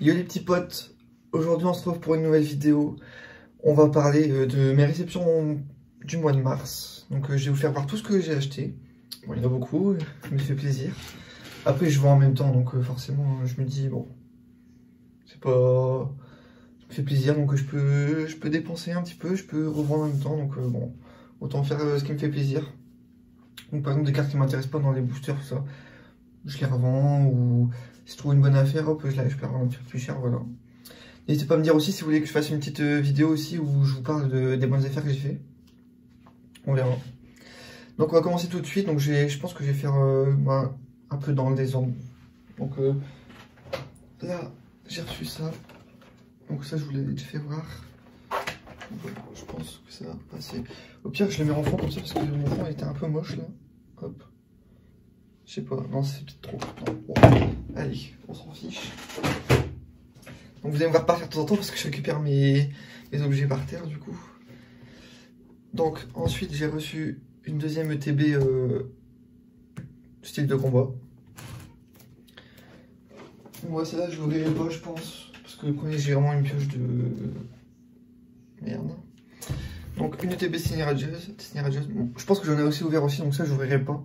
Yo les petits potes, aujourd'hui on se retrouve pour une nouvelle vidéo. On va parler de mes réceptions du mois de mars. Donc je vais vous faire voir tout ce que j'ai acheté. Bon, il y en a beaucoup, ça me fait plaisir. Après je vends en même temps, donc forcément je me dis bon, c'est pas... Ça me fait plaisir, donc je peux dépenser un petit peu, je peux revendre en même temps, donc bon, autant faire ce qui me fait plaisir. Donc par exemple des cartes qui m'intéressent pas dans les boosters, tout ça, je les revends, ou si je trouve une bonne affaire, hop, je peux la revendre un petit peu plus cher, voilà. N'hésitez pas à me dire aussi si vous voulez que je fasse une petite vidéo aussi où je vous parle des bonnes affaires que j'ai fait. On verra. Donc on va commencer tout de suite, donc je pense que je vais faire un peu dans le désordre. Donc là, j'ai reçu ça. Donc ça, je vous l'ai déjà fait voir. Donc, je pense que ça va passer. Au pire, je le mets en fond comme ça parce que mon fond était un peu moche là. Hop. Je sais pas, non c'est peut-être trop. Non, bon. Allez, on s'en fiche. Donc vous allez me voir partir de temps en temps parce que je récupère mes objets par terre du coup. Donc ensuite j'ai reçu une deuxième ETB style de combat. Moi celle-là je l'ouvrirai pas je pense. Parce que le premier j'ai vraiment une pioche de merde. Donc une ETB Siniera Jazz. Bon, je pense que j'en ai aussi ouvert aussi donc ça je l'ouvrirai pas.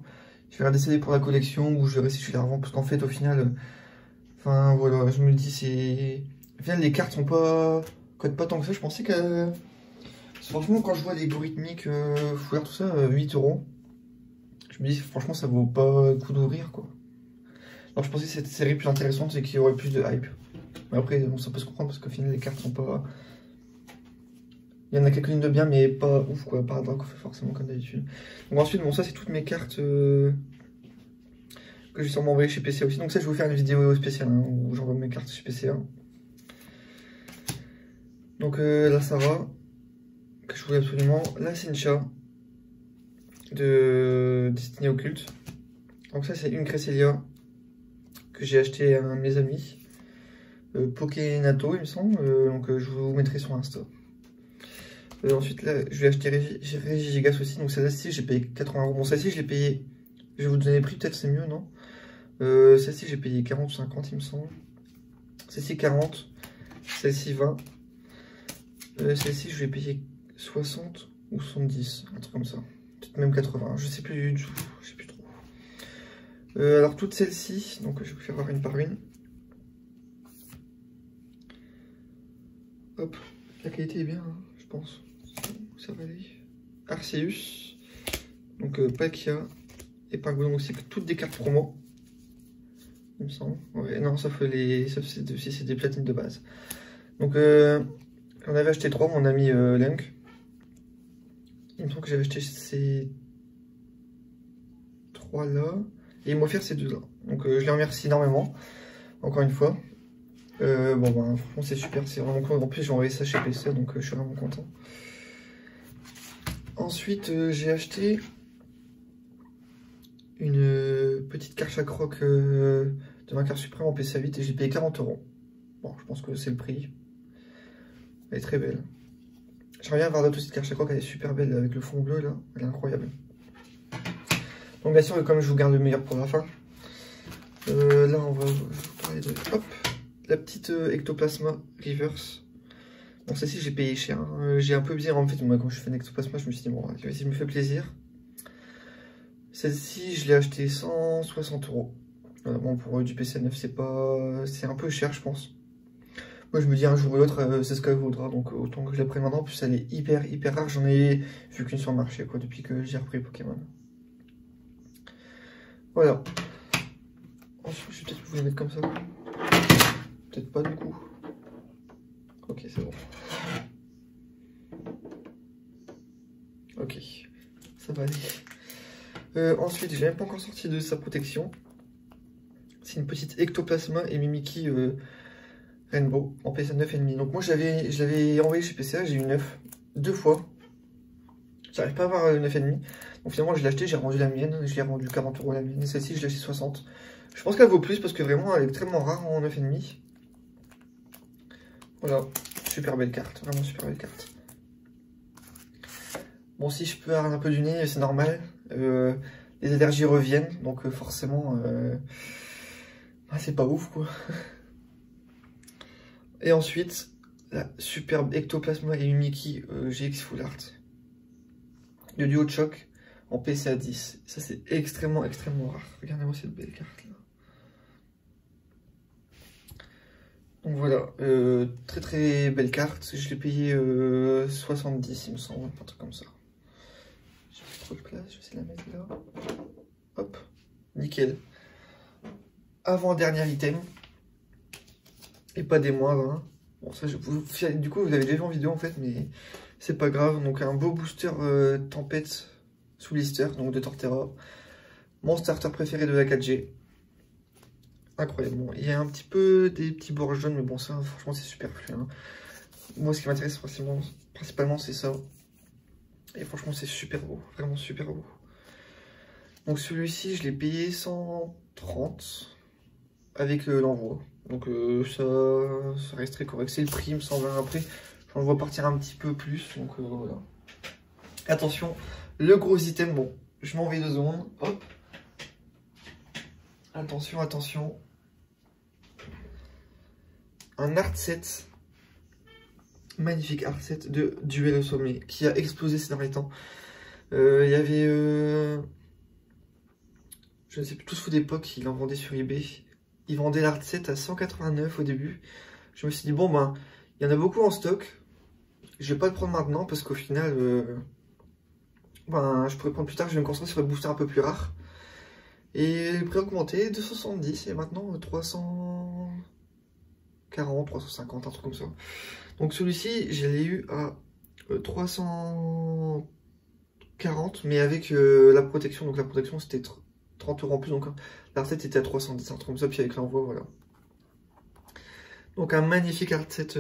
Je vais la décider pour la collection ou je verrai si je la revends parce qu'en fait au final... Enfin voilà, je me dis c'est... Au final les cartes sont pas... Code pas tant que ça, je pensais que... Franchement quand je vois les algorithmiques fouillard tout ça, 8 €. Je me dis franchement ça vaut pas le coup d'ouvrir quoi. Alors je pensais que cette série plus intéressante c'est qu'il y aurait plus de hype. Mais après bon, ça peut se comprendre parce qu'au final les cartes sont pas... Il y en a quelques-unes de bien mais pas ouf quoi, pas Draco forcément comme d'habitude. Donc ensuite bon ça c'est toutes mes cartes... que je vais sûrement envoyer chez PCA aussi. Donc ça, je vais vous faire une vidéo spéciale hein, où j'envoie mes cartes chez PCA. Donc la Sarah, que je voulais absolument. La Sincha, de Destiny Occulte. Donc ça, c'est une Cresselia que j'ai acheté à un de mes amis. Pokénato, il me semble. Donc je vous mettrai sur Insta. Ensuite, là, je vais acheter Regigigas aussi. Donc celle-ci, j'ai payé 80 €. Bon, celle-ci, je l'ai payé... Je vais vous donner le prix, peut-être c'est mieux, non? Celle-ci j'ai payé 40 ou 50 il me semble. Celle-ci 40. Celle-ci 20. Celle-ci je vais payer 60 ou 70. Un truc comme ça. Peut-être même 80. Je sais plus du tout. Je sais plus trop. Alors toutes celles-ci. Donc je vais vous faire voir une par une. Hop. La qualité est bien hein, je pense. Ça va aller. Arceus. Donc Palkia. Épingle aussi. Toutes des cartes promo. Il me semble. Ouais, non, sauf si c'est des platines de base. Donc, on avait acheté 3, mon ami Lunk. Il me semble que j'avais acheté ces 3 là. Et il m'a offert ces 2 là. Donc, je les remercie énormément. Encore une fois. Bon, ben, franchement, c'est super. C'est vraiment cool. En plus, j'ai envoyé ça chez PC, donc je suis vraiment content. Ensuite, j'ai acheté une petite carte à croc de ma carte suprême en PCA 8 et j'ai payé 40 €. Bon, je pense que c'est le prix. Elle est très belle. J'aimerais bien avoir d'autres cette carte à croc, elle est super belle avec le fond bleu là, elle est incroyable. Donc bien sûr, comme je vous garde le meilleur pour la fin, là on va vous parler de hop, la petite Ectoplasma Reverse. Bon celle-ci j'ai payé cher, hein. J'ai un peu bien en fait, moi quand je fais une Ectoplasma je me suis dit bon, vas-y, je me fais plaisir. Celle-ci, je l'ai acheté 160 €. Bon, pour du PCA 9, c'est un peu cher, je pense. Moi, je me dis un jour ou l'autre, c'est ce qu'elle vaudra. Donc, autant que je la prenne maintenant. En plus, elle est hyper rare. J'en ai vu qu'une sur le marché, quoi, depuis que j'ai repris Pokémon. Voilà. Ensuite, je vais peut-être vous les mettre comme ça. Peut-être pas, du coup. Ok, c'est bon. Ok. Ça va aller. Ensuite, j'ai même pas encore sorti de sa protection. C'est une petite Ectoplasma et Mimikyu Rainbow en PCA 9,5. Donc moi je l'avais envoyé chez PCA, j'ai eu 9 2 fois. J'arrive pas à avoir le 9,5. Donc finalement je l'ai acheté, j'ai rendu la mienne, je l'ai rendu 40 € la mienne. Et celle-ci je l'ai acheté 60. Je pense qu'elle vaut plus parce que vraiment elle est extrêmement rare en 9,5. Voilà, super belle carte, vraiment super belle carte. Bon, si je peux avoir un peu du nez, c'est normal. Les allergies reviennent, donc forcément, c'est pas ouf quoi. Et ensuite, la superbe Ectoplasma et Mickey GX Full Art de duo de choc en PCA 10. Ça, c'est extrêmement rare. Regardez-moi cette belle carte là. Donc voilà, très belle carte. Je l'ai payé 70, il me semble, un truc comme ça. J'ai plus trop de place, je vais essayer de la mettre là. Hop, nickel. Avant-dernier item. Et pas des moindres. Hein. Bon, ça, du coup, vous avez déjà vu en vidéo en fait, mais c'est pas grave. Donc, un beau booster tempête sous blister, donc de Torterra. Mon starter préféré de la 4G. Incroyable. Bon, il y a un petit peu des petits bords jaunes, mais bon, ça, franchement, c'est superflu. Hein. Moi, ce qui m'intéresse principalement, c'est ça. Et franchement, c'est super beau. Vraiment super beau. Donc, celui-ci, je l'ai payé 130 avec l'envoi. Donc, ça reste très correct. C'est le prix, il me semble. Après, j'en vois partir un petit peu plus. Donc, voilà. Attention, le gros item, bon, je m'en vais 2 secondes. Hop. Attention. Un art set, magnifique art set de Duel au sommet qui a explosé ces derniers temps. Il y avait, je ne sais plus, Tous Fous d'époque, il en vendait sur eBay. Il vendait l'art set à 189 au début. Je me suis dit, bon ben, il y en a beaucoup en stock. Je vais pas le prendre maintenant parce qu'au final, ben, je pourrais prendre plus tard. Je vais me concentrer sur le booster un peu plus rare. Et le prix a augmenté, 270 et maintenant 340, 350, un truc comme ça. Donc celui-ci, je l'ai eu à 340, mais avec la protection. Donc la protection, c'était 30 € en plus. Donc l'art set était à 310, un truc comme ça. Puis avec l'envoi, voilà. Donc un magnifique art set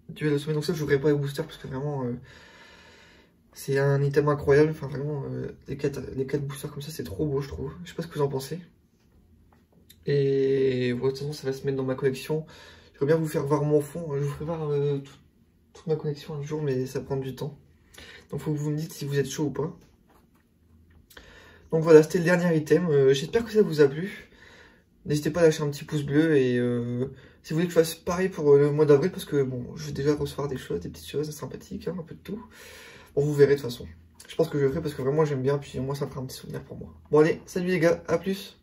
Duel au sommet. Donc ça, je n'ouvrirai pas les boosters parce que vraiment, c'est un item incroyable. Enfin, vraiment, les 4 boosters comme ça, c'est trop beau, je trouve. Je sais pas ce que vous en pensez. Et voilà, de toute façon, ça va se mettre dans ma collection. J'aimerais bien vous faire voir mon fond. Je vous ferai voir toute ma collection un jour, mais ça prend du temps. Donc, faut que vous me dites si vous êtes chaud ou pas. Donc voilà, c'était le dernier item. J'espère que ça vous a plu. N'hésitez pas à lâcher un petit pouce bleu et si vous voulez que je fasse pareil pour le mois d'avril, parce que bon, je vais déjà recevoir des choses, des petites choses sympathiques, hein, un peu de tout. Bon, vous verrez de toute façon. Je pense que je le ferai parce que vraiment j'aime bien, puis moi ça fera un petit souvenir pour moi. Bon allez, salut les gars, à plus.